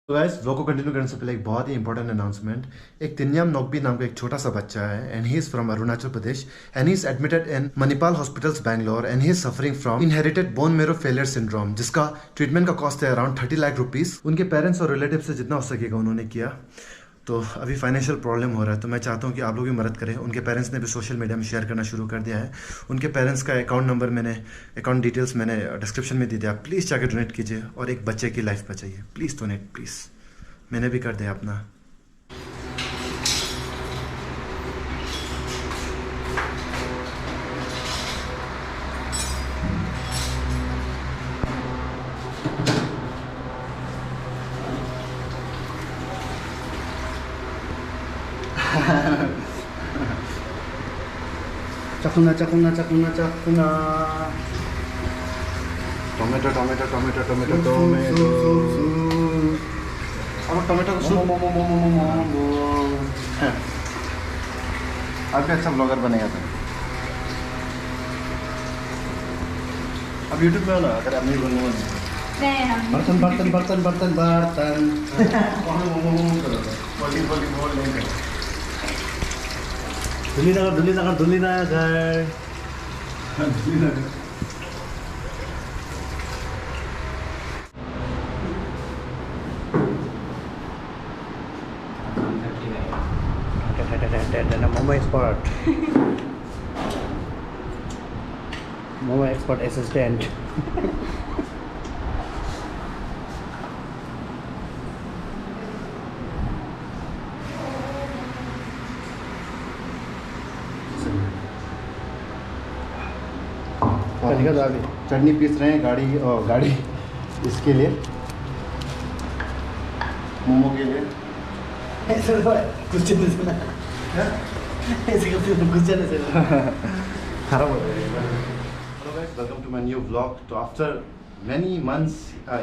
तो guys vlog को continue करने से पहले एक बहुत ही इंपॉर्टेंट अनाउंसमेंट। एक तिन्याम नोकबी नाम का एक छोटा सा बच्चा है and he is from Arunachal Pradesh and he is admitted in Manipal hospitals Bangalore and he is suffering from inherited bone marrow failure syndrome, जिसका ट्रीटमेंट का कॉस्ट है अराउंड 30 लाख रुपीस। उनके पेरेंट्स और रिलेटिव से जितना हो सकेगा उन्होंने किया। तो अभी फाइनेंशियल प्रॉब्लम हो रहा है, तो मैं चाहता हूँ कि आप लोग भी मदद करें। उनके पेरेंट्स ने भी सोशल मीडिया में शेयर करना शुरू कर दिया है। उनके पेरेंट्स का अकाउंट डिटेल्स मैंने डिस्क्रिप्शन में दे दिया। प्लीज़ जाकर डोनेट कीजिए और एक बच्चे की लाइफ बचाइए। Please donate please. मैंने भी कर दिया अपना। Cakuna, cakuna, cakuna, cakuna. Tomato tomato tomato tomato Soup, tomato soup, soup. अब tomato Momo, soup. momo, momo, momo, momo. आप भी अच्छा ब्लॉगर बनेगा तो। अब यूट्यूब में हो ना, अगर आप नहीं बनूंगा बर्तन बर्तन बर्तन बर्तन बर्तन Dhuli Nagar Dhuli Nagar momo expert momo expert assistant chutney पीस रहे हैं गाड़ी इसके लिए, मोमो के लिए। कुछ नहीं सुना ऐसे कुछ नहीं सुना खराब हो जाएगा। Hello guys, welcome to my new vlog. तो आफ्टर मैनी मंथ्स,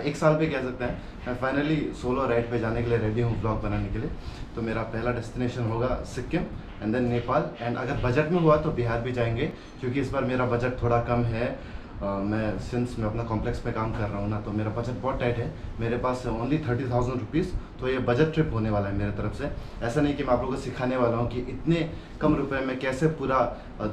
एक साल पे कह सकते हैं, मैं फाइनली सोलो राइड पे जाने के लिए रेडी हूँ व्लॉग बनाने के लिए। तो मेरा पहला डेस्टिनेशन होगा Sikkim and then Nepal, and अगर बजट में हुआ तो बिहार भी जाएंगे, क्योंकि इस बार मेरा बजट थोड़ा कम है। मैं अपना कॉम्प्लेक्स पे काम कर रहा हूँ ना, तो मेरा बजट बहुत टाइट है। मेरे पास ओनली 30,000 रुपीज़। तो ये बजट ट्रिप होने वाला है मेरे तरफ से। ऐसा नहीं कि मैं आप लोगों को सिखाने वाला हूँ कि इतने कम रुपए में कैसे पूरा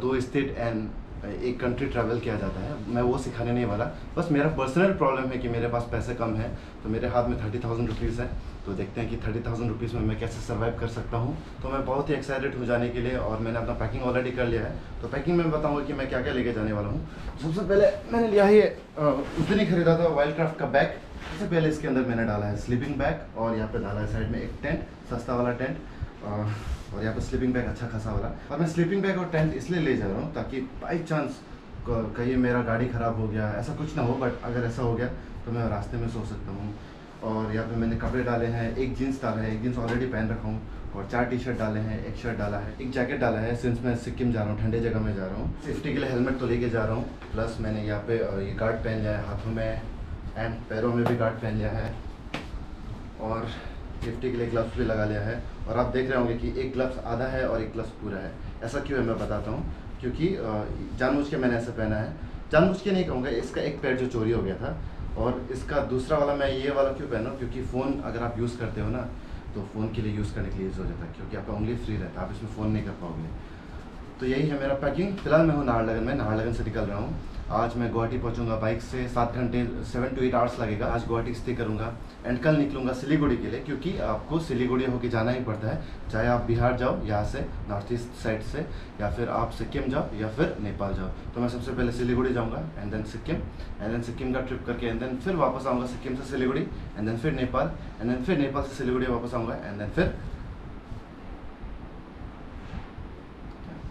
2 स्टेट एंड एक कंट्री ट्रैवल किया जाता है, मैं वो सिखाने नहीं वाला। बस मेरा पर्सनल प्रॉब्लम है कि मेरे पास पैसे कम है, तो मेरे हाथ में 30,000 रुपीज़ है। तो देखते हैं कि 30,000 रुपीज़ में मैं कैसे सर्वाइव कर सकता हूँ। तो मैं बहुत ही एक्साइटेड हूँ जाने के लिए, और मैंने अपना पैकिंग ऑलरेडी कर लिया है। तो पैकिंग में बताऊँगा कि मैं क्या क्या लेके जाने वाला हूँ। सबसे पहले मैंने लिया है ये उस दिन ही खरीदा था वाइल्ड क्राफ्ट का बैग। सबसे पहले इसके अंदर मैंने डाला है स्लीपिंग बैग, और यहाँ पे डाला है साइड में एक टेंट, सस्ता वाला टेंट, और यहाँ पे स्लीपिंग बैग अच्छा खासा वाला। और मैं स्लीपिंग बैग और टेंट इसलिए ले जा रहा हूँ ताकि बाई चांस कहीं मेरा गाड़ी ख़राब हो गया, ऐसा कुछ ना हो, बट अगर ऐसा हो गया तो मैं रास्ते में सो सकता हूँ। और यहाँ पे मैंने कपड़े डाले हैं, एक जीन्स डाला है, एक जीन्स ऑलरेडी पहन रखा हूँ, और 4 टी-शर्ट डाले हैं, एक शर्ट डाला है, एक जैकेट डाला है, सिंस मैं सिक्किम जा रहा हूँ, ठंडे जगह में जा रहा हूँ। सेफ्टी के लिए हेलमेट तो लेके जा रहा हूँ, प्लस मैंने यहाँ पे ये गार्ड पहन लिया है हाथों में, एंड पैरों में भी गार्ड पहन लिया है, और सेफ्टी के लिए ग्लव्स भी लगा लिया है। और आप देख रहे होंगे कि एक ग्लव्स आधा है और एक ग्लव्स पूरा है। ऐसा क्यों है मैं बताता हूँ, क्योंकि जानबूझ के मैंने ऐसा पहना है। जानबूझ के नहीं कहूँगा, इसका एक पैर जो चोरी हो गया था, और इसका दूसरा वाला मैं ये वाला क्यों पहना हूँ, क्योंकि फ़ोन अगर आप यूज़ करते हो ना, तो फ़ोन के लिए यूज़ करने के लिए यूज़ हो जाता है, क्योंकि आपका उंगली फ्री रहता है, आप इसमें फ़ोन नहीं कर पाओगे। तो यही है मेरा पैकिंग। फिलहाल मैं हूँ नाहरलगन में, नाहरलगन से निकल रहा हूँ। आज मैं गुवाहाटी पहुँचूँगा बाइक से, 7 घंटे 7 to 8 आवर्स लगेगा। आज गुवाहाटी स्टे करूँगा एंड कल निकलूँगा सिलीगुड़ी के लिए, क्योंकि आपको सिलीगुड़ी होके जाना ही पड़ता है, चाहे आप बिहार जाओ यहाँ से नॉर्थ ईस्ट साइड से, या फिर आप सिक्किम जाओ या फिर नेपाल जाओ। तो मैं सबसे पहले सिलीगुड़ी जाऊँगा एंड देन सिक्किम का ट्रिप करके एंड देन फिर वापस आऊँगा सिक्किम से सिलीगुड़ी, एंड देन फिर नेपाल, एंड देन फिर नेपाल से सिलीगुड़ी वापस आऊँगा, एंड देन फिर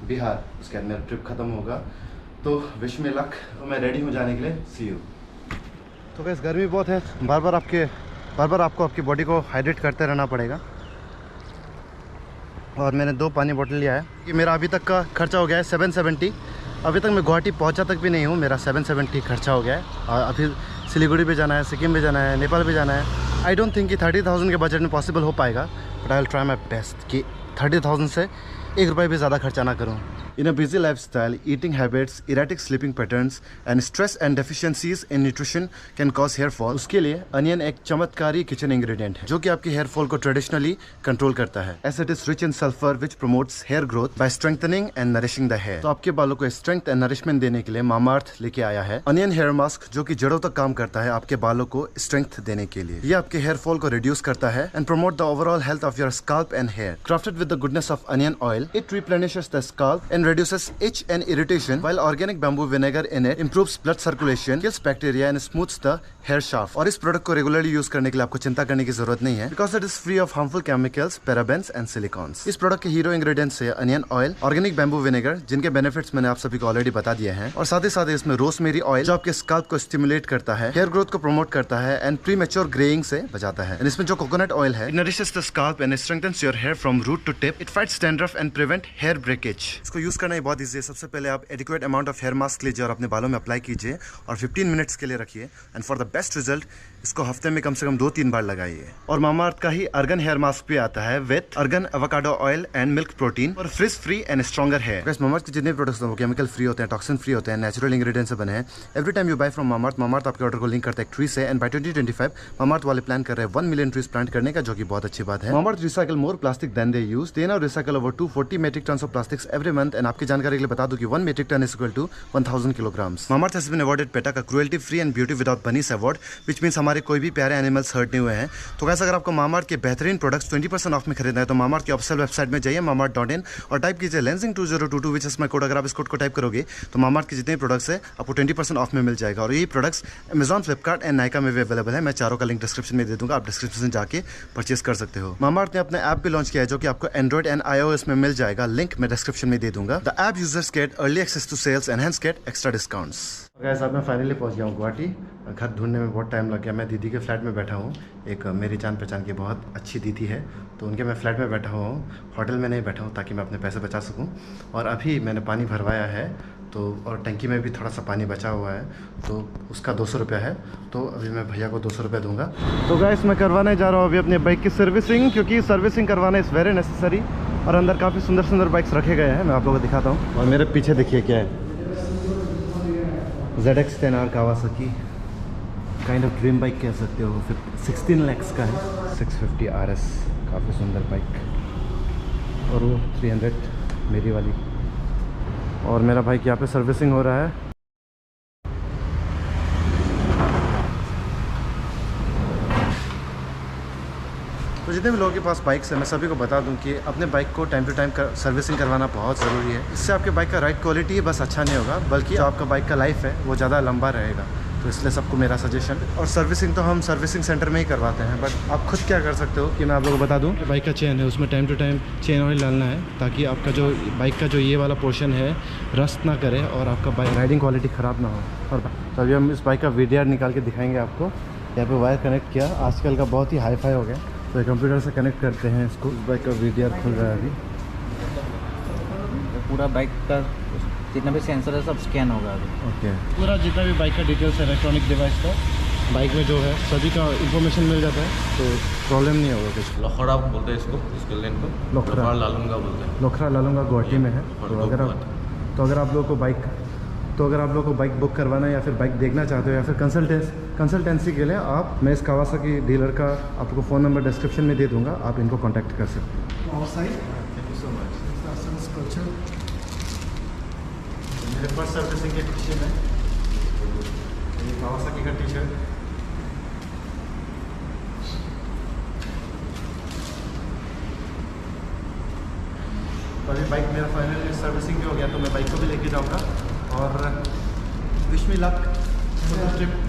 बिहार। उसके बाद मेरा ट्रिप ख़त्म होगा। तो विश में लक। मैं रेडी हूँ जाने के लिए। सी यू। तो गैस गर्मी बहुत है, बार बार आपको आपकी बॉडी को हाइड्रेट करते रहना पड़ेगा। और मैंने 2 पानी बोतल लिया है कि मेरा अभी तक का खर्चा हो गया है 770। अभी तक मैं गुवाहाटी पहुंचा तक भी नहीं हूं, मेरा 770 खर्चा हो गया है। और अभी सिलीगुड़ी भी जाना है, सिक्किम भी जाना है, नेपाल भी जाना है। आई डोंट थिंक कि 30,000 के बजट में पॉसिबल हो पाएगा, but I will try my best कि 30,000 से 1 रुपये भी ज़्यादा खर्चा ना करूँ। In a busy lifestyle, eating habits, erratic sleeping patterns, and stress and deficiencies in nutrition can cause hair fall. उसके लिए अनियन एक चमत्कारी किचन इंग्रेडिएंट है जो कि आपके हेयर फॉल को ट्रेडिशनली कंट्रोल करता है. As it is rich in sulfur, which promotes hair growth by strengthening and nourishing the hair. तो आपके बालों को स्ट्रेंथ एंड नरिशमेंट देने के लिए मामाअर्थ लेके आया है अनियन हेयर मास्क, जो कि जड़ों तक काम करता है आपके बालों को स्ट्रेंथ देने के लिए. ये आपके हेयर फॉल को रिड्यूस करता है and promote the overall health of your scalp and hair. Crafted with the goodness of onion oil, it replenishes the scalp and reduces itch and irritation, while organic bamboo vinegar in it improves blood circulation, kills bacteria and smooths the hair shaft. और इस product को regularly use करने के लिए आपको चिंता करने की जरूरत नहीं है, because it is free of harmful chemicals, parabens and silicones. इस प्रोडक्ट के हीरो इंग्रेडिएंट्स है onion oil, organic bamboo vinegar, जिनके बेनिफिट्स मैंने आप सभी को ऑलरेडी बता दिए हैं, और साथ ही साथ इसमें रोजमेरी ऑयल जो आपके स्कैल्प को स्टिमुलेट करता है, हेयर ग्रोथ को प्रमोट करता है एंड प्री मैच्योर ग्रेइंग से बचाता है. इसमें जो कोकोनट ऑयल है, it nourishes the scalp and strengthens your hair from root to tip. It fights dandruff and prevent hair breakage. इसको यूज करना ही बहुत इजी है. सबसे पहले आप adequate amount of hair mask लीजिए और अपने बालों में अप्लाई कीजिए और 15 मिनट्स के लिए रखिए. And for the best result इसको हफ्ते में कम से कम 2-3 बार लगाइए. और मामाअर्थ का ही अर्गन हेयर मास्क भी आता है with argan avocado oil and milk protein और frizz free and stronger hair. Mamaearth के जितने प्रोडक्ट्स हैं वो केमिकल फ्री होते हैं, टॉक्सिन फ्री होते हैं, नेचुरल इंग्रेडिएंट्स से बने हैं. Every time you buy from Mamaearth आपके ऑर्डर को लिंक करता है एक ट्री से. एंड बाय 2025 मामाअर्थ वाले प्लान कर रहे हैं 1 मिलियन ट्रीज प्लांट करने का, जो कि बहुत अच्छी बात है. Mamaearth recycle more plastic than they use. They now recycle over 240 metric tons of plastics every month. And आपकी जानकारी के लिए बता दूं कि 1 metric ton is equal to 1000 kilograms. Mamaearth has been awarded PETA का cruelty free and beauty without bunnies award, which means हमारे कोई भी प्यारे एनिमल्स हर्ट नहीं हुए हैं. तो गाइस, अगर आपको मामाअर्थ के बेहतरीन प्रोडक्ट्स 20% ऑफ में खरीदना है तो मामाअर्थ की ऑफिशियल वेबसाइट में जाइए mamaearth.in और टाइप कीजिए lensing2022 which is my code. अगर आप इस कोड को टाइप करोगे तो मामाअर्थ के जितने प्रोडक्ट्स है आपको 20% ऑफ में मिल जाएगा. और ये products Amazon, Flipkart and Nykaa में भी अवेलेबल है. मैं चारों का लिंक डिस्क्रिप्शन में दे दूंगा, आप डिस्क्रिप्शन से जाके परचेस कर सकते हो. मामाअर्थ ने अपना ऐप भी लॉन्च किया है जो कि आपको एंड्रॉइड एंड iOS में मिल जाएगा. लिंक मैं डिस्क्रिप्शन में दे दूंगा. The app users get early access to sales and hence get extra discounts. Guys, अब मैं फाइनली पहुंच गया हूँ गुवाहाटी. घर ढूंढने में बहुत टाइम लग गया. मैं दीदी के फ्लैट में बैठा हूँ. एक मेरी जान पहचान की बहुत अच्छी दीदी है, तो उनके मैं फ्लैट में बैठा हुआ हूँ. होटल में नहीं बैठा हूँ ताकि मैं अपने पैसे बचा सकूँ. और अभी मैंने पानी भरवाया है, तो और टंकी में भी थोड़ा सा पानी बचा हुआ है, तो उसका 200 रुपया है. तो अभी मैं भैया को 200 रुपया दूंगा. तो गाइस, मैं करवाने जा रहा हूँ अभी अपने बाइक की सर्विसिंग, क्योंकि सर्विसिंग करवाना इज़ वेरी नेसेसरी. और अंदर काफ़ी सुंदर सुंदर बाइक्स रखे गए हैं, मैं आप लोगों को दिखाता हूँ. और मेरे पीछे देखिए क्या है, ZX10R Kawasaki, kind of dream bike कह सकते हो. फिर 16 lakhs का है. 650 RS, काफ़ी सुंदर बाइक. और वो 300 मेरी वाली. और मेरा बाइक यहाँ पे सर्विसिंग हो रहा है. तो जितने भी लोगों के पास बाइक्स है, मैं सभी को बता दूं कि अपने बाइक को टाइम टू टाइम सर्विसिंग करवाना बहुत ज़रूरी है. इससे आपके बाइक का राइड क्वालिटी बस अच्छा नहीं होगा, बल्कि आपका बाइक का लाइफ है वो ज़्यादा लंबा रहेगा. तो इसलिए सबको मेरा सजेशन. और सर्विसिंग तो हम सर्विसिंग सेंटर में ही करवाते हैं, बट आप खुद क्या कर सकते हो कि मैं आप लोगों को बता दूं. बाइक का चेन है, उसमें time to time chain oil डालना है, ताकि आपका जो बाइक का जो ये वाला पोर्शन है रस्ट ना करे और आपका बाइक राइडिंग क्वालिटी ख़राब ना हो. और तो अभी हम इस बाइक का VDR निकाल के दिखाएंगे आपको. यहाँ पे वायर कनेक्ट किया, आजकल का बहुत ही हाई फाई हो गया, तो कंप्यूटर से कनेक्ट करते हैं इसको. बाइक का VDR खुल रहा है अभी. पूरा बाइक का जितना भी सेंसर है सब स्कैन होगा अभी. ओके. पूरा जितना भी बाइक का डिटेल्स है इलेक्ट्रॉनिक डिवाइस का बाइक में जो है सभी का इंफॉर्मेशन मिल जाता है, तो प्रॉब्लम नहीं होगा कुछ. लोखड़ा बोलते हैं इसको, इसके लेन को लोखड़ा लालूंगा बोलते हैं. लोखड़ा लालूंगा गुवाहाटी में है. तो अगर आप लोगों को बाइक बुक करवाना है या फिर बाइक देखना चाहते हो या फिर कंसल्टेंसी के लिए मैं इस कावासाकी डीलर का आपको फ़ोन नंबर डिस्क्रिप्शन में दे दूंगा, आप इनको कांटेक्ट कर सकते हो. मेरे फर्स्ट सर्विसिंग की टी-शर्ट है, ये कावासाकी का टी-शर्ट. अभी बाइक मेरा फाइनली सर्विसिंग भी हो गया, तो मैं बाइक को भी लेके जाऊंगा. और wish me luck for the trip.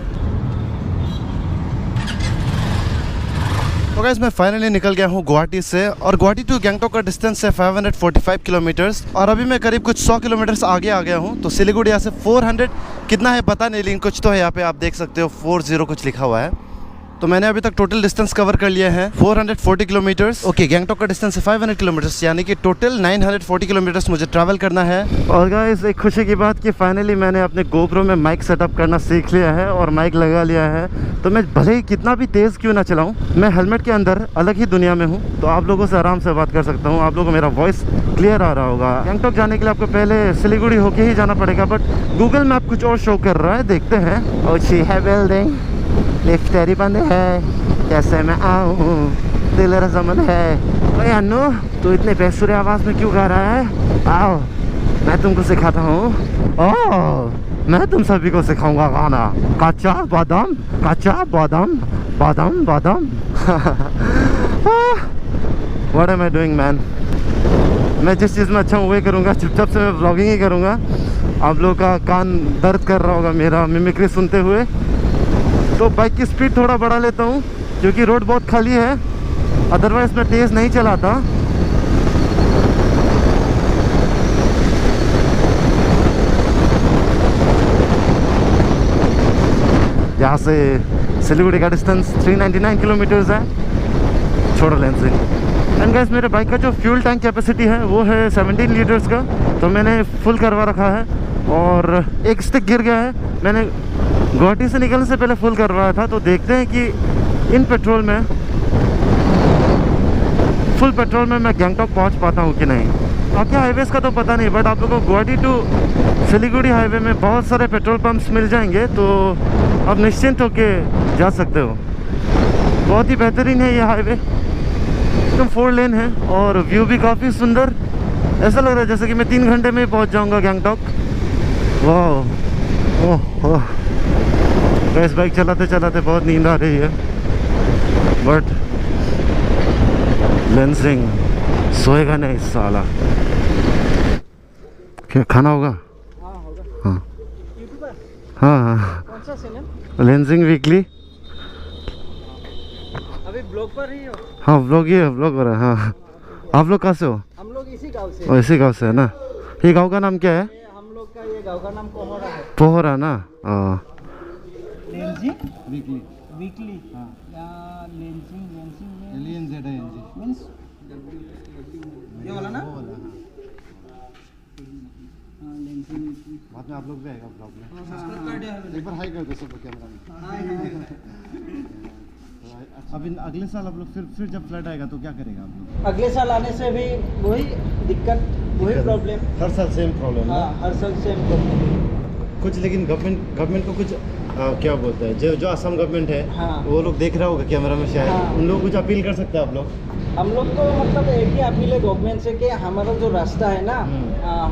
तो गाइस, मैं फाइनली निकल गया हूँ गुवाहाटी से. और गुवाहाटी टू गैंगटॉक का डिस्टेंस है 545 किलोमीटर्स. और अभी मैं करीब कुछ 100 किलोमीटर्स आगे आ गया हूँ. तो सिलीगुड़ी यहाँ से 400 कितना है पता नहीं, लेकिन कुछ तो है यहाँ पे. आप देख सकते हो 40 कुछ लिखा हुआ है. तो मैंने अभी तक टोटल डिस्टेंस कवर कर लिया है 440 किलोमीटर्स। ओके, गैंगटॉक का डिस्टेंस है 500 किलोमीटर्स, यानी कि टोटल 940 किलोमीटर्स मुझे ट्रैवल करना है। और गाइस एक खुशी की बात कि फाइनली मैंने अपने GoPro में माइक सेटअप करना सीख लिया है और माइक लगा लिया है। तो मैं भले ही कितना भी तेज़ क्यों ना चलाऊँ, मैं हेलमेट के अंदर अलग ही दुनिया में हूँ, तो आप लोगों से आराम से बात कर सकता हूँ। आप लोगों को मेरा वॉइस क्लियर आ रहा होगा। गैंगटॉक जाने के लिए आपको पहले सिलीगुड़ी होके ही जाना पड़ेगा, बट गूगल मैप कुछ और शो कर रहा है, देखते हैं। ओछी है बिल्डिंग, लिफ्ट तेरी बंद है, कैसे मैं आऊँ, दिल रज़मन है। ओए अन्नू, तू इतने बेसुरे आवाज़ में क्यों गा रहा है? आओ मैं तुमको सिखाता हूँ। ओह, मैं तुम सभी को सिखाऊंगा गाना। कच्चा बादाम, कच्चा बादाम, बादाम बादाम। What am I doing man? मैं जिस चीज़ में अच्छा हूँ वही करूँगा, चुपचाप से मैं व्लॉगिंग ही करूँगा। आप लोगों का कान दर्द कर रहा होगा मेरा मिमिक्री सुनते हुए, तो बाइक की स्पीड थोड़ा बढ़ा लेता हूँ क्योंकि रोड बहुत खाली है, अदरवाइज मैं तेज़ नहीं चलाता। यहाँ से सिलीगुड़ी का डिस्टेंस 399 किलोमीटर्स है। छोड़ो लेंसिंग। एंड गाइस, मेरे बाइक का जो फ्यूल टैंक कैपेसिटी है वो है 17 लीटर्स का, तो मैंने फुल करवा रखा है। और एक स्टिक गिर गया है, मैंने गुवाहाटी से निकलने से पहले फुल करवाया था, तो देखते हैं कि इन पेट्रोल में, फुल पेट्रोल में मैं गैंगटॉक पहुंच पाता हूं कि नहीं। बाकी हाईवेज़ का तो पता नहीं, बट आप लोगों को गुवाहाटी टू सिलीगुड़ी हाईवे में बहुत सारे पेट्रोल पंप्स मिल जाएंगे, तो आप निश्चिंत होके जा सकते हो। बहुत ही बेहतरीन है ये हाईवे, एकदम 4 लेन है और व्यू भी काफ़ी सुंदर। ऐसा लग रहा है जैसे कि मैं 3 घंटे में ही पहुँच जाऊँगा गैंगटॉक। वाह, ओह, गैस बाइक चलाते चलाते बहुत नींद आ रही है, बट लेंसिंग सोएगा नहीं साला। क्या खाना होगा? हाँ हाँ हाँ, कौन सा चैनल? Lensing weekly. अभी ब्लॉग पर ही हो? हाँ ब्लॉग ही है, ब्लॉग हो रहा है। हाँ, आप लोग कहाँ से हो? हम लोग इसी गांव से। और इसी गांव से है ना? ये गांव का नाम क्या है? हम लोग का ये गांव का नाम पोहरा है। पोहरा ना? हाँ। Lensing weekly, weekly. हाँ, लेंसिंग, लेंसिंग में मींस ये वाला ना? हाँ, लेंसिंग बाद में आप लोग भी आएगा ब्लॉग में। एक बार हाई कर दो सब कैमरा में। अभी अगले साल आप लोग फिर जब फ्लड आएगा तो क्या करेगा आप लोग? अगले साल आने से भी वही दिक्कत, वही प्रॉब्लम। हर साल सेम प्रॉब्लम। हाँ, हर साल सेम प्रॉब्लम। कुछ लेकिन गवर्नमेंट को कुछ क्या बोलते हैं, जो असम गवर्नमेंट है, हाँ, वो लोग देख रहा होगा कैमरा में शायद। हाँ, उन लोग कुछ अपील कर सकते हैं आप लोग? हम लोग तो मतलब एक ही अपील है गवर्नमेंट से कि हमारा जो रास्ता है ना,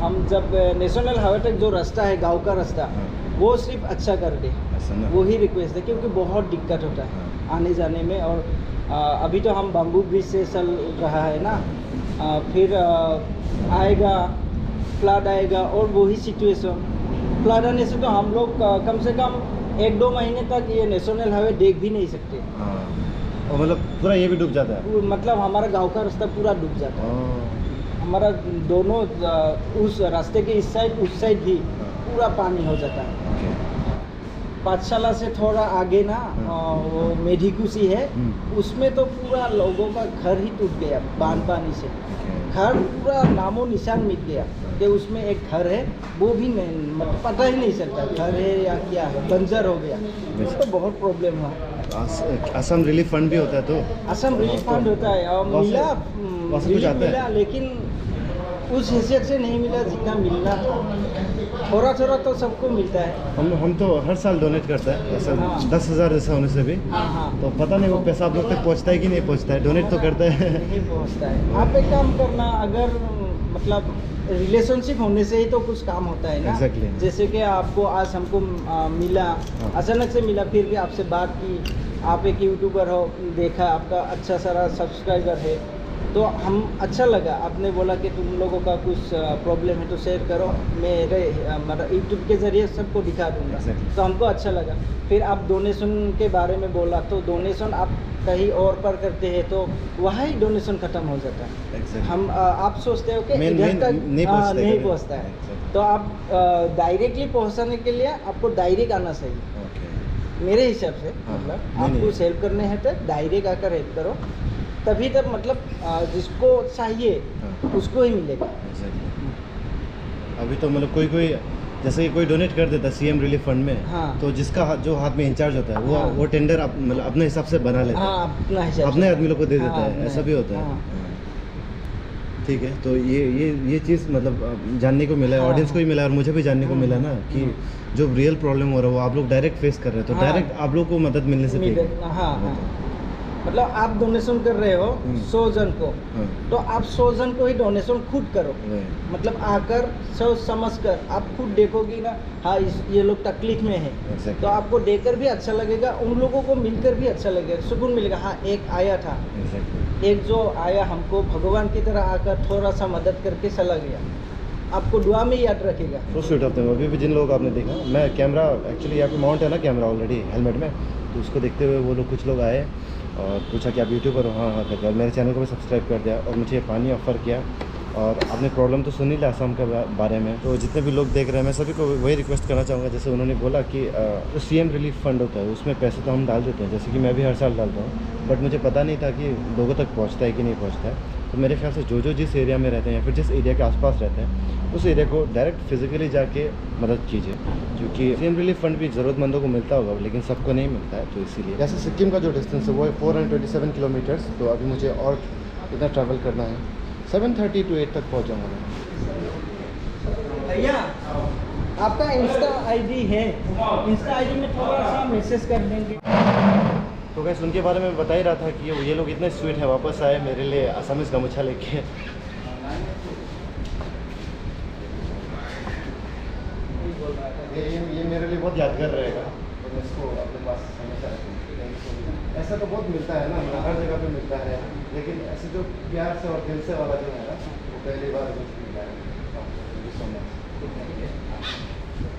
हम जब नेशनल हाईवे तक जो रास्ता है, गांव का रास्ता, वो सिर्फ अच्छा कर दे, वो ही रिक्वेस्ट है, क्योंकि बहुत दिक्कत होता है आने जाने में। और अभी तो हम बम्बू ब्रिज से चल रहा है ना, फिर आएगा फ्लड आएगा और वही सिचुएशन। फ्लड आने से तो हम लोग कम से कम 1-2 महीने तक ये नेशनल हाईवे देख भी नहीं सकते। और मतलब पूरा ये भी डूब जाता है? मतलब हमारा गांव का रास्ता पूरा डूब जाता है। हमारा दोनों उस रास्ते के इस साइड उस साइड भी पूरा पानी हो जाता है। पाठशाला से थोड़ा आगे ना वो मेढीकुशी है, उसमें तो पूरा लोगों का घर ही टूट गया बांध पानी से। घर पूरा नामो निशान मिट गया कि उसमें एक घर है, वो भी नहीं, मतलब पता ही नहीं चलता घर है या क्या है, बंजर हो गया। तो बहुत प्रॉब्लम हुआ। असम रिलीफ फंड भी होता है? तो असम रिलीफ फंड होता है और मिला, लेकिन उस हैसियत से नहीं मिला जितना मिलना था। थोड़ा थोड़ा तो सबको मिलता है। हम तो हर साल डोनेट करते हैं ऐसा। हाँ। 10,000 जैसा होने से भी। हाँ। तो पता नहीं वो पैसा आप लोग तक पहुंचता है कि नहीं पहुंचता है? डोनेट तो करते हैं, नहीं पहुंचता है। आप एक काम करना, अगर मतलब रिलेशनशिप होने से ही तो कुछ काम होता है ना। Exactly. जैसे कि आपको आज हमको मिला, अचानक से मिला, फिर भी आपसे बात की, आप एक यूट्यूबर हो, देखा आपका अच्छा सारा सब्सक्राइबर है, तो हम अच्छा लगा। आपने बोला कि तुम लोगों का कुछ प्रॉब्लम है तो शेयर करो, मेरे मतलब यूट्यूब के ज़रिए सबको दिखा दूँगा। तो हमको अच्छा लगा। फिर आप डोनेशन के बारे में बोला, तो डोनेशन आप कहीं और पर करते हैं तो वहाँ ही डोनेशन ख़त्म हो जाता है। हम आप सोचते हो कि इधर तक नहीं पहुँचता है, तो आप डायरेक्टली पहुँचाने के लिए आपको डायरेक्ट आना चाहिए। मेरे हिसाब से हाँ, मतलब नहीं, आपको नहीं। हेल्प करने हैं तो डायरेक्ट आकर हेल्प करो, तभी तक मतलब जिसको चाहिए हाँ। उसको ही मिलेगा। Exactly. अभी तो मतलब कोई जैसे कि कोई डोनेट कर देता है CM रिलीफ फंड में, हाँ। तो जिसका जो हाथ में इंचार्ज होता है वो हाँ। वो टेंडर मतलब अपने हिसाब से बना लेता है, हाँ, अपना हिसाब अपने से। आदमी लोग को दे देता हाँ, है, ऐसा भी होता है। हाँ। ठीक है, तो ये चीज़ मतलब जानने को मिला है, हाँ, ऑडियंस को भी मिला है और मुझे भी जानने को मिला ना कि जो रियल प्रॉब्लम हो रहा है वो आप लोग डायरेक्ट फेस कर रहे हैं, तो हाँ। डायरेक्ट आप लोग को मदद मिलने से ठीक है। हाँ, मतलब आप डोनेशन कर रहे हो 100 जन को, हाँ। तो आप 100 जन को ही डोनेशन खुद करो। वही। मतलब आकर सोच समझ कर आप खुद देखोगी ना, हाँ ये लोग तकलीफ में है, Exactly. तो आपको देकर भी अच्छा लगेगा, उन लोगों को मिलकर भी अच्छा लगेगा, सुकून मिलेगा। हाँ, एक आया था, Exactly. एक जो आया हमको भगवान की तरह आकर थोड़ा सा मदद करके चला गया, आपको दुआ में याद रखेगा। तो स्वीट ऑफ देम। अभी भी जिन लोग आपने देखा, मैं कैमरा एक्चुअली यहाँ पे माउंट है ना कैमरा ऑलरेडी हेलमेट में, तो उसको देखते हुए वो लोग कुछ लोग आए और पूछा कि आप यूट्यूबर हो? हाँ करके, और मेरे चैनल को भी सब्सक्राइब कर दिया और मुझे पानी ऑफ़र किया। और आपने प्रॉब्लम तो सुन ही लिया असम के बारे में, तो जितने भी लोग देख रहे हैं मैं सभी को वही रिक्वेस्ट करना चाहूँगा, जैसे उन्होंने बोला कि जो CM रिलीफ फंड होता है उसमें पैसे तो हम डाल देते हैं, जैसे कि मैं भी हर साल डालता हूँ, बट मुझे पता नहीं था कि लोगों तक पहुँचता है कि नहीं पहुँचता है। तो मेरे ख्याल से जो जिस एरिया में रहते हैं या फिर जिस एरिया के आसपास रहते हैं उस एरिया को डायरेक्ट फिजिकली जाके मदद कीजिए, क्योंकि CM रिलीफ फंड भी ज़रूरतमंदों को मिलता होगा लेकिन सबको नहीं मिलता है। तो इसीलिए जैसे सिक्किम का जो डिस्टेंस है वो है 427 किलोमीटर्स, तो अभी मुझे और इतना ट्रैवल करना है, 7:30 to 8 तक पहुँच जाऊँगा मैं। भैया आपका इंस्टा आईडी है, इंस्टा आईडी में थोड़ा सा मैसेज कर देंगे। तो गैस उनके बारे में बता ही रहा था कि ये लोग इतने स्वीट है, वापस आए मेरे लिए असमीज़ गमछा लेके। ये मेरे लिए बहुत यादगार रहेगा, तो मैं इसको अपने पास हमेशा रखूँगा। ऐसा तो बहुत मिलता है ना, मतलब हर जगह पे मिलता है, लेकिन ऐसे जो प्यार से और दिल से वाला जो है ना, वो पहली बार मुझे मिला है। Thank you so much.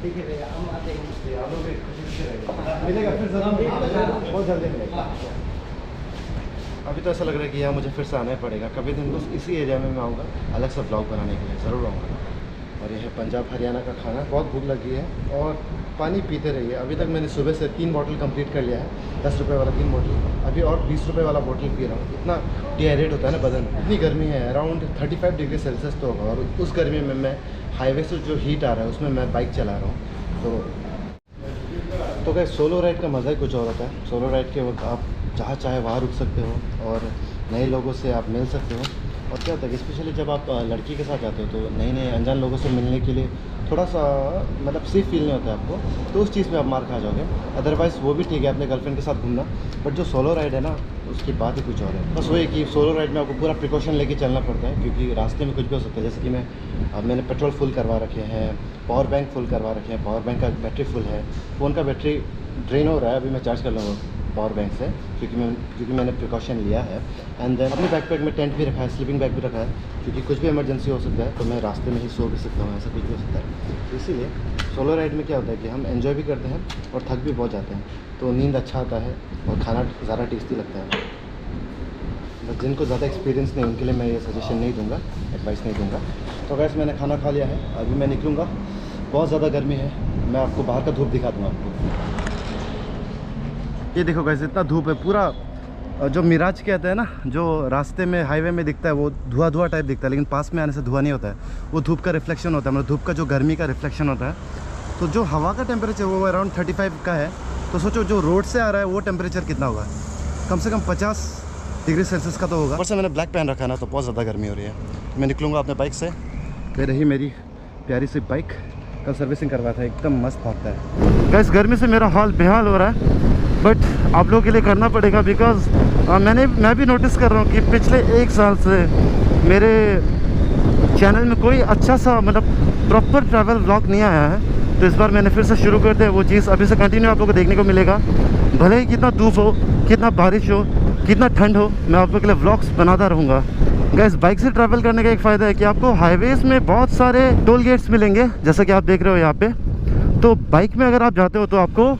ठीक है भैया, हम आते हैं। आप लोग भी खुशी से रहेंगे, मिलेगा फिर ज़रूर, बहुत जल्दी मिलेगा। अभी तो ऐसा लग रहा है कि यहाँ मुझे फिर से आना ही पड़ेगा, कभी दिन बस इसी एरिया में मैं आऊँगा अलग से ब्लॉग बनाने के लिए, ज़रूर आऊँगा। और यह है पंजाब हरियाणा का खाना, बहुत भूख लगी है और पानी पीते रहिए। अभी तक मैंने सुबह से 3 बॉटल कंप्लीट कर लिया है, 10 रुपये वाला 3 बॉटल, अभी और 20 रुपये वाला बॉटल पी रहा हूँ। इतना डिहाइड्रेट होता है ना बदन, इतनी गर्मी है, अराउंड 35 डिग्री सेल्सियस तो होगा, और उस गर्मी में मैं हाईवे से जो हीट आ रहा है उसमें मैं बाइक चला रहा हूँ। तो क्या सोलो राइड का मज़ा ही कुछ और होता है। सोलो राइड के वक्त आप जहाँ चाहे वहाँ रुक सकते हो और नए लोगों से आप मिल सकते हो। और क्या होता है कि स्पेशली जब आप लड़की के साथ जाते हो तो नए अनजान लोगों से मिलने के लिए थोड़ा सा मतलब सेफ फील नहीं होता है आपको, तो उस चीज़ में आप मार खा जाओगे। अदरवाइज़ वो भी ठीक है अपने गर्लफ्रेंड के साथ घूमना, बट जो सोलो राइड है ना उसकी बात ही कुछ और है। बस वही कि सोलो राइड में आपको पूरा प्रिकॉशन लेके चलना पड़ता है, क्योंकि रास्ते में कुछ भी हो सकता है। जैसे कि मैंने पेट्रोल फुल करवा रखे हैं, पावर बैंक फुल करवा रखे हैं, पावर बैंक का बैटरी फुल है, फ़ोन का बैटरी ड्रेन हो रहा है, अभी मैं चार्ज कर लूँगा पावर बैंक से, क्योंकि मैंने प्रिकॉशन लिया है। एंड देन अपने बैकपैक में टेंट भी रखा है, स्लीपिंग बैग भी रखा है, क्योंकि कुछ भी इमरजेंसी हो सकता है तो मैं रास्ते में ही सो भी सकता हूँ, ऐसा कुछ भी हो सकता है। तो इसीलिए सोलो राइड में क्या होता है कि हम एंजॉय भी करते हैं और थक भी बहुत जाते हैं, तो नींद अच्छा आता है और खाना ज़्यादा टेस्टी लगता है। बस जिनको ज़्यादा एक्सपीरियंस नहीं उनके लिए मैं ये सजेशन नहीं दूंगा, एडवाइस नहीं दूंगा। तो वैसे मैंने खाना खा लिया है, अभी मैं निकलूँगा, बहुत ज़्यादा गर्मी है, मैं आपको बाहर का धूप दिखा दूँगा आपको। ये देखो गाइस, इतना धूप है, पूरा जो मिराज कहते हैं ना, जो रास्ते में हाईवे में दिखता है वो धुआं टाइप दिखता है, लेकिन पास में आने से धुआं नहीं होता है, वो धूप का रिफ्लेक्शन होता है, मतलब धूप का जो गर्मी का रिफ्लेक्शन होता है। तो जो हवा का टेम्परेचर वो अराउंड 35 का है, तो सोचो जो रोड से आ रहा है वो टेम्परेचर कितना होगा, कम से कम 50 डिग्री सेल्सियस का तो होगा। ऊपर से मैंने ब्लैक पहन रखा है ना, तो बहुत ज़्यादा गर्मी हो रही है। मैं निकलूँगा अपने बाइक से, ये रही मेरी प्यारी सी बाइक, कल सर्विसिंग करवाया था, एकदम मस्त भागता है। गाइस गर्मी से मेरा हाल बेहाल हो रहा है, बट आप लोगों के लिए करना पड़ेगा, बिकॉज मैं भी नोटिस कर रहा हूँ कि पिछले 1 साल से मेरे चैनल में कोई अच्छा सा मतलब प्रॉपर ट्रैवल व्लॉग नहीं आया है। तो इस बार मैंने फिर से शुरू कर दिया वो चीज़, अभी से कंटिन्यू आप लोगों को देखने को मिलेगा, भले ही कितना धूप हो, कितना बारिश हो, कितना ठंड हो, मैं आप लोगों के लिए व्लॉग्स बनाता रहूँगा। गाइस बाइक से ट्रैवल करने का एक फ़ायदा है कि आपको हाईवेज़ में बहुत सारे टोल गेट्स मिलेंगे, जैसा कि आप देख रहे हो यहाँ पे। तो बाइक में अगर आप जाते हो तो आपको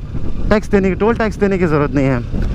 टोल टैक्स देने की ज़रूरत नहीं है।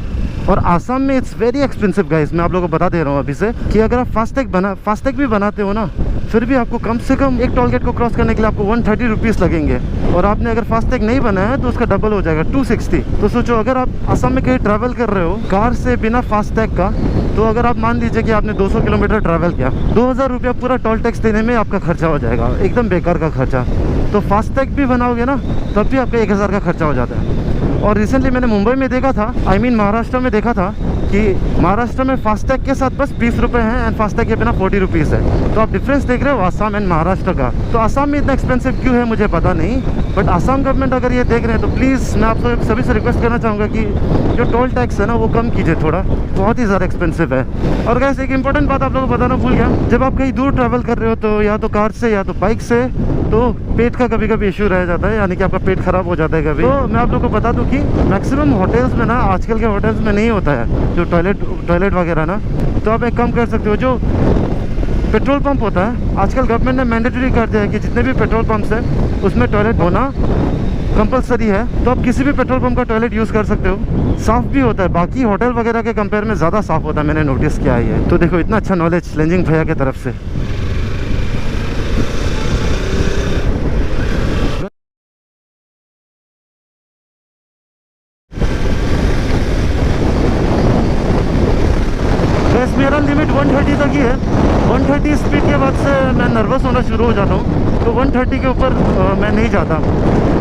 और आसाम में इट्स वेरी एक्सपेंसिव गाइस, मैं आप लोगों को बता दे रहा हूँ अभी से कि अगर आप फास्टैग भी बनाते हो ना, फिर भी आपको कम से कम एक टोल गेट को क्रॉस करने के लिए आपको 130 रुपीज़ लगेंगे। और आपने अगर फास्टैग नहीं बनाया है तो उसका डबल हो जाएगा 260। तो सोचो अगर आप असम में कहीं ट्रैवल कर रहे हो कार से बिना फास्टैग का, तो अगर आप मान लीजिए कि आपने 200 किलोमीटर ट्रैवल किया, 2000 रुपया पूरा टोल टैक्स देने में आपका खर्चा हो जाएगा, एकदम बेकार का खर्चा। तो फास्टैग भी बनाओगे ना तब भी आपका 1000 का खर्चा हो जाता है। और रिसेंटली मैंने मुंबई में देखा था, महाराष्ट्र में देखा था कि महाराष्ट्र में फास्टैग के साथ बस 20 रुपये हैं एंड फास्टैग के बिना 40 रुपीज़ है। तो आप डिफरेंस देख रहे हो आसाम एंड महाराष्ट्र का। तो आसाम में इतना एक्सपेंसिव क्यों है मुझे पता नहीं, बट आसाम गवर्नमेंट अगर ये देख रहे हैं तो प्लीज़ मैं आप सभी से रिक्वेस्ट करना चाहूँगा कि जो टोल टैक्स है ना वो कम कीजिए थोड़ा, बहुत ही ज़्यादा एक्सपेंसिव है। और वैसे एक इंपॉर्टेंट बात आप लोगों को बताना भूल गया, जब आप कहीं दूर ट्रैवल कर रहे हो तो या तो कार से या तो बाइक से, तो पेट का कभी कभी इशू रह जाता है, यानी कि आपका पेट खराब हो जाता है कभी। तो मैं आप लोगों को बता दूं कि मैक्सिमम होटल्स में ना, आजकल के होटल्स में नहीं होता है जो टॉयलेट वगैरह ना। तो आप एक काम कर सकते हो, जो पेट्रोल पंप होता है आजकल गवर्नमेंट ने मैंडेटरी कर दिया है कि जितने भी पेट्रोल पंप्स हैं उसमें टॉयलेट होना कंपलसरी है। तो आप किसी भी पेट्रोल पंप का टॉयलेट यूज़ कर सकते हो, साफ़ भी होता है, बाकी होटल वगैरह के कंपेयर में ज़्यादा साफ़ होता है, मैंने नोटिस किया है। तो देखो इतना अच्छा नॉलेज लेंजिंग भैया की तरफ से। मेरा लिमिट 130 तक ही है। 130 स्पीड के बाद से मैं नर्वस होना शुरू हो जाता हूँ, तो 130 के ऊपर मैं नहीं जाता।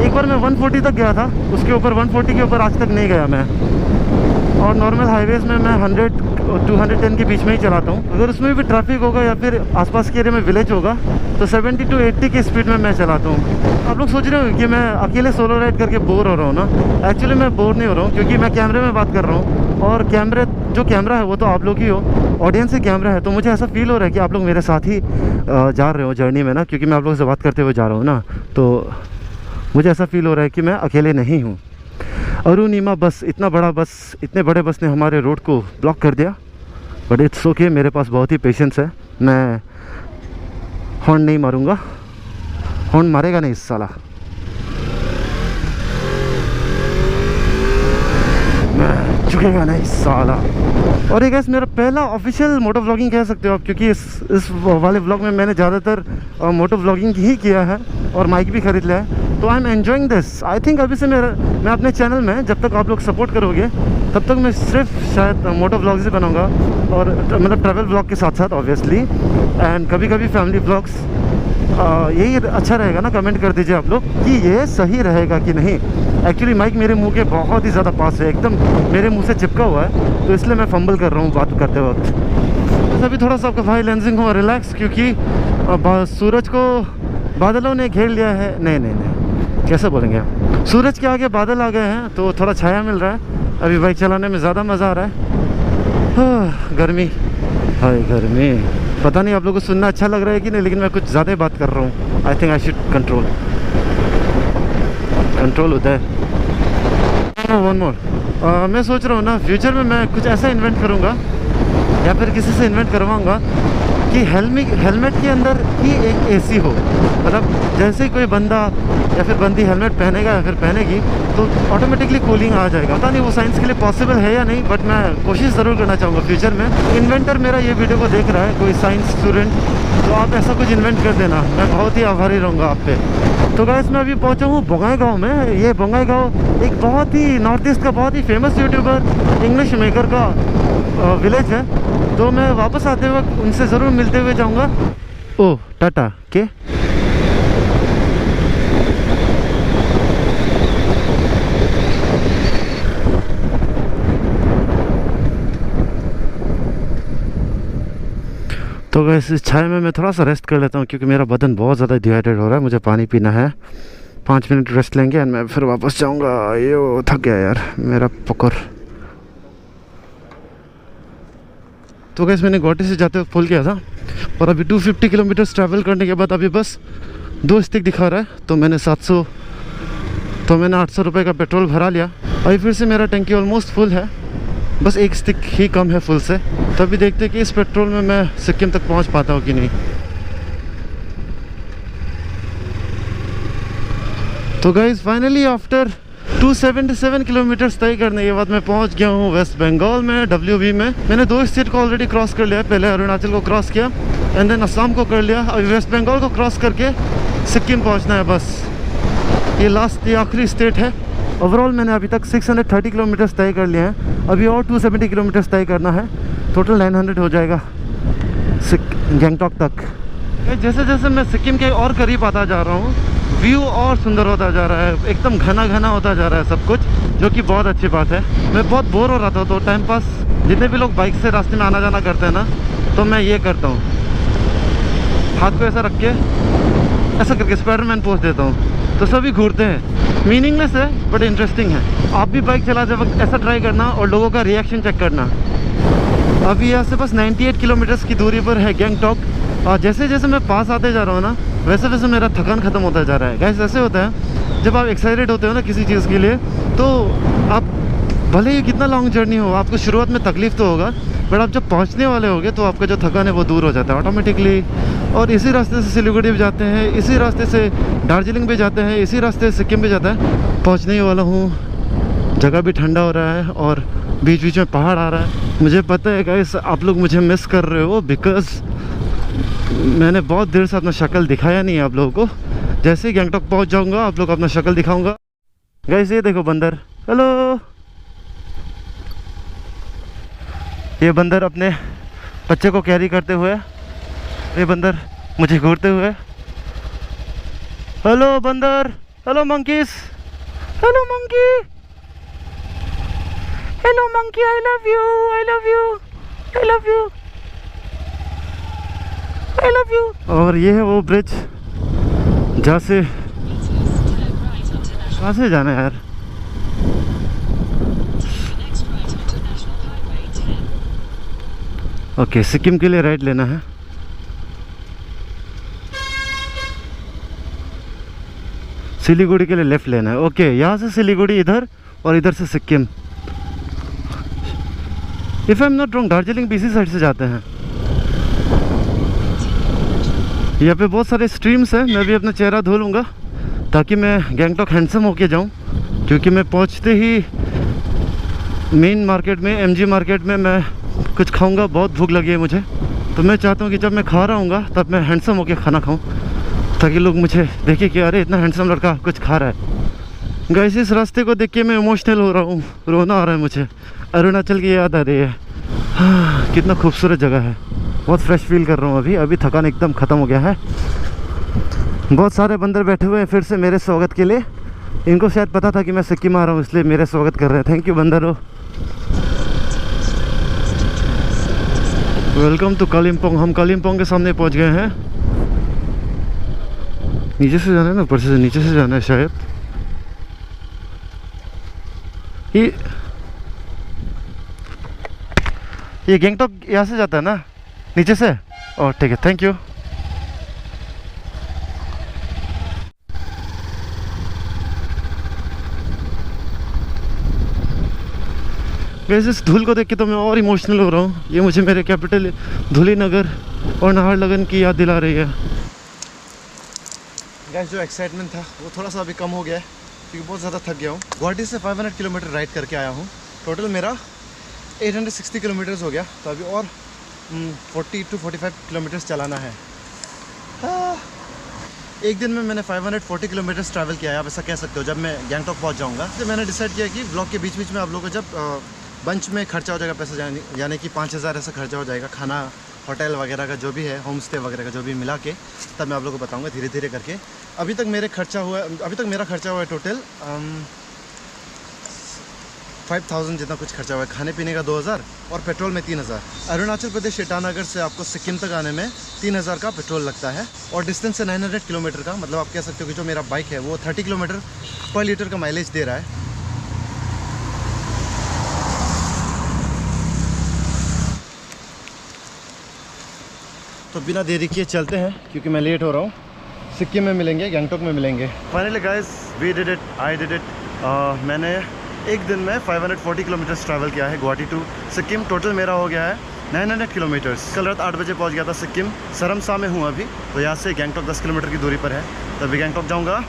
एक बार मैं 140 तक गया था, उसके ऊपर 140 के ऊपर आज तक नहीं गया मैं। और नॉर्मल हाईवेज़ में मैं 100 210 के बीच में ही चलाता हूँ। अगर उसमें भी ट्रैफिक होगा या फिर आसपास के एरिया में विलेज होगा तो 70 to 80 की स्पीड में मैं चलाता हूँ। आप लोग सोच रहे हो कि मैं अकेले सोलो राइड करके बोर हो रहा हूँ ना, एक्चुअली मैं बोर नहीं हो रहा हूँ, क्योंकि मैं कैमरे में बात कर रहा हूँ और जो कैमरा है वो तो आप लोग ही हो, ऑडियंस ही कैमरा है। तो मुझे ऐसा फील हो रहा है कि आप लोग मेरे साथ ही जा रहे हो जर्नी में ना, क्योंकि मैं आप लोगों से बात करते हुए जा रहा हूँ ना, तो मुझे ऐसा फील हो रहा है कि मैं अकेले नहीं हूँ। अरुणिमा बस, इतना बड़ा बस, इतने बड़े बस ने हमारे रोड को ब्लॉक कर दिया, बट इट्स ओके, मेरे पास बहुत ही पेशेंस है। मैं हॉर्न नहीं मारूंगा, हॉर्न मारेगा नहीं इस साला, मैं झुकेगा नहीं इस साला। और ये गैस मेरा पहला ऑफिशियल मोटो व्लॉगिंग कह सकते हो आप, क्योंकि इस वाले व्लॉग में मैंने ज़्यादातर मोटो व्लॉगिंग ही किया है और माइक भी खरीद लिया है। तो I am enjoying this. I think अभी से मैं अपने चैनल में, जब तक आप लोग सपोर्ट करोगे तब तक मैं सिर्फ शायद मोटो व्लॉग्स ही बनाऊंगा, और मतलब ट्रैवल व्लॉग के साथ साथ ऑब्वियसली, एंड कभी कभी फैमिली व्लॉग्स। यही अच्छा रहेगा ना, कमेंट कर दीजिए आप लोग कि ये सही रहेगा कि नहीं। एक्चुअली माइक मेरे मुंह के बहुत ही ज़्यादा पास है, एकदम मेरे मुंह से चिपका हुआ है, तो इसलिए मैं फंबल कर रहा हूँ बात करते वक्त। बस अभी थोड़ा सा आपका भाई लेंसिंग हुआ रिलैक्स, क्योंकि सूरज को बादलों ने घेर लिया है। नहीं, कैसे बोलेंगे आप, सूरज के आगे बादल आ गए हैं तो थोड़ा छाया मिल रहा है। अभी बाइक चलाने में ज़्यादा मज़ा आ रहा है। गर्मी, हाय गर्मी। पता नहीं आप लोगों को सुनना अच्छा लग रहा है कि नहीं, लेकिन मैं कुछ ज़्यादा ही बात कर रहा हूँ। I think I should control होता है। वन मोर, मैं सोच रहा हूँ ना फ्यूचर में मैं कुछ ऐसा इन्वेंट करूँगा या फिर किसी से इन्वेंट करवाऊँगा कि हेलमेट के अंदर ही एक एसी हो। मतलब जैसे ही कोई बंदा या फिर बंदी हेलमेट पहनेगा या फिर पहनेगी तो ऑटोमेटिकली कूलिंग आ जाएगा। पता नहीं वो साइंस के लिए पॉसिबल है या नहीं, बट मैं कोशिश ज़रूर करना चाहूँगा फ्यूचर में। इन्वेंटर मेरा ये वीडियो को देख रहा है, कोई साइंस स्टूडेंट, तो आप ऐसा कुछ इन्वेंट कर देना, मैं बहुत ही आभारी रहूँगा आप पे। तो गाइस मैं अभी पहुँचा हूँ बोंगाईगांव में। ये बोंगाईगांव एक बहुत ही नॉर्थ ईस्ट का बहुत ही फेमस यूट्यूबर इंग्लिश मेकर का विलेज है। तो मैं वापस आते वक्त उनसे ज़रूर मिलते हुए जाऊँगा। ओह टाटा के तो वैसे इस छाया में मैं थोड़ा सा रेस्ट कर लेता हूँ, क्योंकि मेरा बदन बहुत ज़्यादा डिहाइड्रेट हो रहा है। मुझे पानी पीना है, 5 मिनट रेस्ट लेंगे एंड मैं फिर वापस जाऊँगा। ये थक गया यार मेरा पकड़। तो गैस मैंने गुवाहाटी से जाते वक्त फुल किया था, और अभी 250 किलोमीटर्स ट्रैवल करने के बाद अभी बस 2 स्टिक दिखा रहा है। तो मैंने 800 रुपये का पेट्रोल भरा लिया। अभी फिर से मेरा टंकी ऑलमोस्ट फुल है, बस 1 स्टिक ही कम है फुल से। तभी देखते कि इस पेट्रोल में मैं सिक्किम तक पहुंच पाता हूं कि नहीं। तो गाइस फाइनली आफ्टर 277 किलोमीटर्स तय करने के बाद मैं पहुंच गया हूं वेस्ट बंगाल में, WB में। मैंने 2 स्टेट को ऑलरेडी क्रॉस कर लिया। पहले अरुणाचल को क्रॉस किया एंड देन असम को कर लिया। अभी वेस्ट बंगाल को क्रॉस करके सिक्किम पहुंचना है बस। ये लास्ट, ये आखिरी स्टेट है। ओवरऑल मैंने अभी तक 630 किलोमीटर्स तय कर लिए हैं, अभी और 270 किलोमीटर्स तय करना है, टोटल 900 हो जाएगा गैंगटॉक तक। जैसे जैसे मैं सिक्किम के और करीब आता जा रहा हूँ, व्यू और सुंदर होता जा रहा है, एकदम घना घना होता जा रहा है सब कुछ, जो कि बहुत अच्छी बात है। मैं बहुत बोर हो रहा था, तो टाइम पास जितने भी लोग बाइक से रास्ते में आना जाना करते हैं ना, तो मैं ये करता हूँ, हाथ को ऐसा रख के ऐसा करके स्पाइडरमैन पोज देता हूँ, तो सभी घूरते हैं। मीनिंगलेस है बट इंटरेस्टिंग है। आप भी बाइक चलाते वक्त ऐसा ट्राई करना और लोगों का रिएक्शन चेक करना। अभी यहाँ से बस 98 किलोमीटर्स की दूरी पर है गैंगटॉक, और जैसे जैसे मैं पास आते जा रहा हूँ ना, वैसे वैसे मेरा थकान ख़त्म होता जा रहा है। गाइस ऐसे होता है जब आप एक्साइटेड होते हो ना किसी चीज़ के लिए, तो आप भले ही कितना लॉन्ग जर्नी हो, आपको शुरुआत में तकलीफ़ तो होगा, बट आप जब पहुंचने वाले होगे तो आपका जो थकान है वो दूर हो जाता है ऑटोमेटिकली। और इसी रास्ते से सिलीगुड़ी भी जाते हैं, इसी रास्ते से दार्जिलिंग भी जाते हैं, इसी रास्ते से सिक्किम भी जाता है। पहुंचने ही वाला हूँ, जगह भी ठंडा हो रहा है और बीच बीच में पहाड़ आ रहा है। मुझे पता है गाइस आप लोग मुझे मिस कर रहे हो, बिकॉज मैंने बहुत देर से अपना शक्ल दिखाया नहीं है आप लोगों को। जैसे ही गैंगटॉक पहुँच जाऊँगा आप लोग अपना शक्ल दिखाऊँगा। गाइस ये देखो बंदर, हेलो। ये बंदर अपने बच्चे को कैरी करते हुए, ये बंदर मुझे घूरते हुए। हेलो बंदर, hello monkeys, hello monkey, hello monkey, I love you, I love you, I love you, I love you. और ये है वो ब्रिज जहाँ से, कहाँ से जाना है यार? ओके, सिक्किम के लिए राइट लेना है। सिलीगुड़ी के लिए लेफ़्ट लेना है। ओके, यहाँ से सिलीगुड़ी इधर और इधर से Sikkim. If I am not wrong Darjeeling भी इसी साइड से जाते हैं। यहाँ पे बहुत सारे स्ट्रीम्स हैं, मैं भी अपना चेहरा धो लूँगा ताकि मैं गैंगटॉक हैंडसम होके जाऊँ, क्योंकि मैं पहुँचते ही मेन मार्केट में, एमजी मार्केट में मैं कुछ खाऊंगा। बहुत भूख लगी है मुझे, तो मैं चाहता हूँ कि जब मैं खा रहा हूँगा तब मैं हैंडसम होके खाना खाऊं, ताकि लोग मुझे देखें कि अरे इतना हैंडसम लड़का कुछ खा रहा है। गाइस इस रास्ते को देख के मैं इमोशनल हो रहा हूँ, रोना आ रहा है मुझे। अरुणाचल की याद आ रही है। कितना खूबसूरत जगह है, बहुत फ्रेश फील कर रहा हूँ अभी थकान एकदम ख़त्म हो गया है। बहुत सारे बंदर बैठे हुए हैं फिर से मेरे स्वागत के लिए। इनको शायद पता था कि मैं सिक्किम आ रहा हूँ, इसलिए मेरे स्वागत कर रहे हैं। थैंक यू बंदरो। Welcome to Kalimpong. हम कालिम्पोंग के सामने पहुंच गए हैं। नीचे से जाना है ना, ऊपर से नीचे से जाना है शायद। ये गैंगटॉक यहाँ से जाता है ना, नीचे से? और ठीक है, थैंक यू। वैसे इस धूल को देख के तो मैं और इमोशनल हो रहा हूँ। ये मुझे मेरे कैपिटल धुली नगर और नाहरलगुन की याद दिला रही है। गाइस जो एक्साइटमेंट था वो थोड़ा सा अभी कम हो गया है, क्योंकि बहुत ज़्यादा थक गया हूँ। गुवाहाटी से 500 किलोमीटर राइड करके आया हूँ। टोटल मेरा 860 किलोमीटर्स हो गया, तो अभी और 40 to 45 किलोमीटर्स चलाना है। एक दिन में मैंने 540 किलोमीटर्स ट्रैवल किया है, आप ऐसा कह सकते हो, जब मैं गैंगटॉक पहुंच जाऊंगा। तो मैंने डिसाइड किया कि ब्लॉग के बीच बीच में आप लोगों को जब बंच में खर्चा हो जाएगा पैसा, यानी कि 5000 ऐसा खर्चा हो जाएगा, खाना होटल वगैरह का जो भी है, होम स्टे वगैरह का जो भी मिला के, तब मैं आप लोगों को बताऊँगा धीरे धीरे करके। अभी तक मेरा खर्चा हुआ है टोटल 5000 जितना कुछ खर्चा हुआ है। खाने पीने का 2000 और पेट्रोल में 3000। अरुणाचल प्रदेश ईटानगर से आपको सिक्किम तक आने में 3000 का पेट्रोल लगता है, और डिस्टेंस है 900 किलोमीटर का। मतलब आप कह सकते हो कि जो मेरा बाइक है वो 30 किलोमीटर पर लीटर का माइलेज दे रहा है। तो बिना देरी किए चलते हैं, क्योंकि मैं लेट हो रहा हूँ। सिक्किम में मिलेंगे, गैंगटॉक में मिलेंगे। Finally guys we did it, I did it. मैंने एक दिन में 540 किलोमीटर्स ट्रैवल किया है गुवाहाटी टू सिक्किम। टोटल मेरा हो गया है 900 किलोमीटर्स। कल रात 8 बजे पहुंच गया था सिक्किम। सरमसा में हूँ अभी, तो यहाँ से गैंगटॉक 10 किलोमीटर की दूरी पर है, तभी गैंगटॉक जाऊँगा।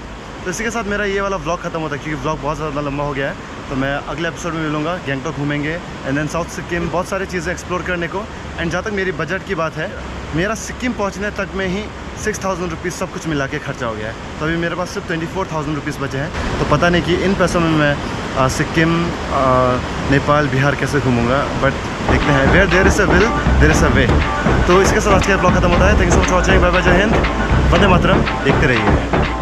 तो इसी के साथ मेरा ये वाला व्लॉग खत्म होता है, क्योंकि व्लॉग बहुत ज़्यादा लंबा हो गया है। तो मैं अगले एपिसोड में मिलूँगा। गैंगटॉक घूमेंगे एंड देन साउथ सिक्किम, बहुत सारी चीज़ें एक्सप्लोर करने को। एंड जहाँ तक मेरी बजट की बात है, मेरा सिक्किम पहुँचने तक में ही 6000 रुपीज़ सब कुछ मिला के खर्चा हो गया है। तो अभी मेरे पास सिर्फ 24,000 रुपीज़ बचे हैं। तो पता नहीं कि इन पैसों में मैं सिक्किम, नेपाल, बिहार कैसे घूमूंगा, बट देखते हैं। Where there is a will there is a way. तो इसके साथ आज का ब्लॉग खत्म होता है। Thank you so much for watching. Bye bye, जय हिंद, वंदे मातरम। देखते रहिए।